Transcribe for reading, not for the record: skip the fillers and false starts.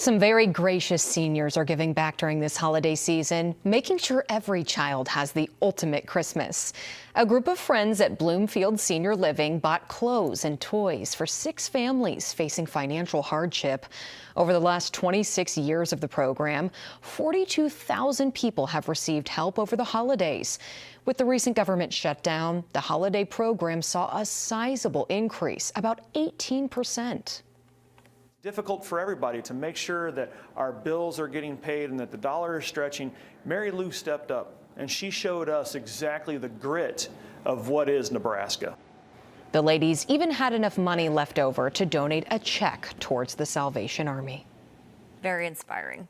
Some very gracious seniors are giving back during this holiday season, making sure every child has the ultimate Christmas. A group of friends at Bloomfield Senior Living bought clothes and toys for 6 families facing financial hardship. Over the last 26 years of the program, 42,000 people have received help over the holidays. With the recent government shutdown, the holiday program saw a sizable increase, about 18%. Difficult for everybody to make sure that our bills are getting paid and that the dollar is stretching. Mary Lou stepped up and she showed us exactly the grit of what is Nebraska. The ladies even had enough money left over to donate a check towards the Salvation Army. Very inspiring.